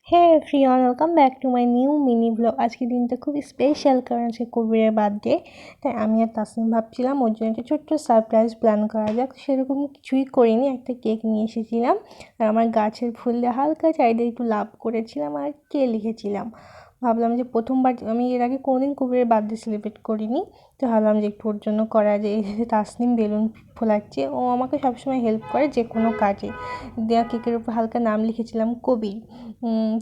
Hey everyone, welcome back to my new mini blog. আজকের দিনটা খুবই স্পেশাল, কারণ আজকে কবিরের বার্থডে। তাই আমি আর তাসনিম ভাবছিলাম ওর জন্য একটা ছোট্ট সারপ্রাইজ প্ল্যান করা যাক। সেরকম কিছুই করিনি, একটা কেক নিয়ে এসেছিলাম আর আমার গাছের ফুল দিয়ে হালকা চাইডে একটু লাভ করেছিলাম আর কে লিখেছিলাম। ভাবলাম যে প্রথমবার, আমি এর আগে কোনোদিন কবিরের বার্থডে সেলিব্রেট করিনি, তো ভাবলাম যে একটু ওর জন্য করা যায়। এই যে তাসনিম বেলুন ফোলাচ্ছে, ও আমাকে সবসময় হেল্প করে যে কোনো কাজে। দেওয়া কেকের উপর হালকা নাম লিখেছিলাম কবির।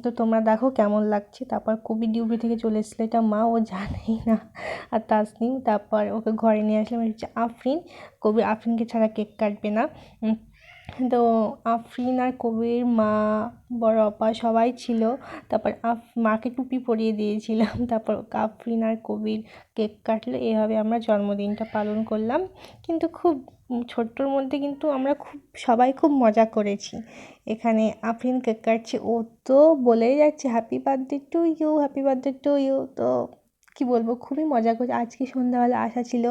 তো তোমরা দেখো কেমন লাগছে। তারপর কবি ডিউটি থেকে চলে এসেছিলো, এটা মা ও জানেই না। আর তাসনিম, তারপর ওকে ঘরে নিয়ে আসলাম, এটা হচ্ছে আফরিন। কবি আফরিনকে ছাড়া কেক কাটবে না। তো আফরিন আর কবির মা, বড় আপা সবাই ছিল। তারপর মাকে টুপি পরিয়ে দিয়েছিলাম। তারপর আফরিন আর কবির কেক কাটলো। এভাবে আমরা জন্মদিনটা পালন করলাম। কিন্তু খুব ছোট্টর মধ্যে কিন্তু আমরা সবাই খুব মজা করেছি। এখানে আফরিন কেক কাটছে, ও তো বলেই যাচ্ছে happy birthday to you, happy birthday to you. তো কী বলবো, খুবই মজা করছে। আজকে সন্ধ্যাবেলা আসা ছিল,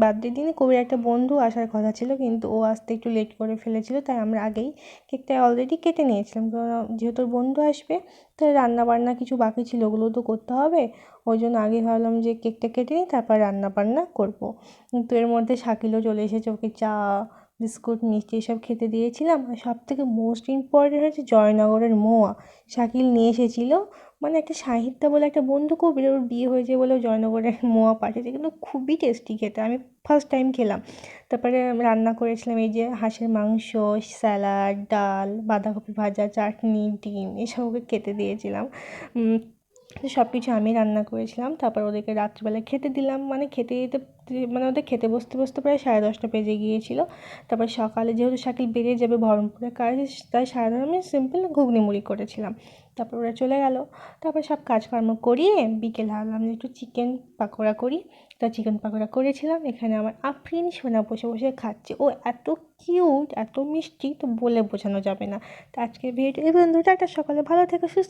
বার্থডে দিনে কবির একটা বন্ধু আসার কথা ছিল, কিন্তু ও আসতে একটু লেট করে ফেলেছিল, তাই আমরা আগেই কেকটা অলরেডি কেটে নিয়েছিলাম। তো যেহেতু ওর বন্ধু আসবে, তাই রান্নাবান্না কিছু বাকি ছিল, ওগুলো তো করতে হবে। ওই জন্য আগে ভাবলাম যে কেকটা কেটে নিই, তারপর রান্নাবান্না করবো। কিন্তু এর মধ্যে শাকিলও চলে এসেছে, ওকে চা বিস্কুট মিষ্টি এসব খেতে দিয়েছিলাম। আর সব থেকে মোস্ট ইম্পর্টেন্ট হচ্ছে জয়নগরের মোয়া শাকিল নিয়ে এসেছিলো। মানে একটা সাহিত্যা বলে একটা বন্ধু কবির, ওর বিয়ে হয়েছে বলে ও জয়নগরের মোয়া পাঠিয়েছে, কিন্তু খুবই টেস্টি খেতে। আমি ফার্স্ট টাইম খেলাম। তারপরে আমি রান্না করেছিলাম এই যে হাঁসের মাংস, স্যালাড, ডাল, বাঁধাকপি ভাজা, চাটনি, ডিম এসব ওকে খেতে দিয়েছিলাম। সব কিছু আমি রান্না করেছিলাম। তারপর ওদেরকে রাত্রিবেলা খেতে দিলাম, মানে খেতে দিতে মানে ওদের খেতে বসতে বসতে প্রায় 10:30 বেজে গিয়েছিল। তারপর সকালে যেহেতু শাকিল বেরিয়ে যাবে বহরমপুরে কাজে, তাই সারাদিন আমি সিম্পল ঘুগনি মুড়ি করেছিলাম। তারপর ওরা চলে গেল। তারপর সব কাজকর্ম করিয়ে বিকেল ভাবলাম যে একটু চিকেন পাকোড়া করি। তা চিকেন পাকোড়া করেছিলাম। এখানে আমার আফরিন সোনা বসে বসে খাচ্ছে, ও এত কিউট, এত মিষ্টি, তো বলে বোঝানো যাবে না। তো আজকের ভিডিও এই বন্ধুটা, একটা সকালে ভালো থেকে সুস্থ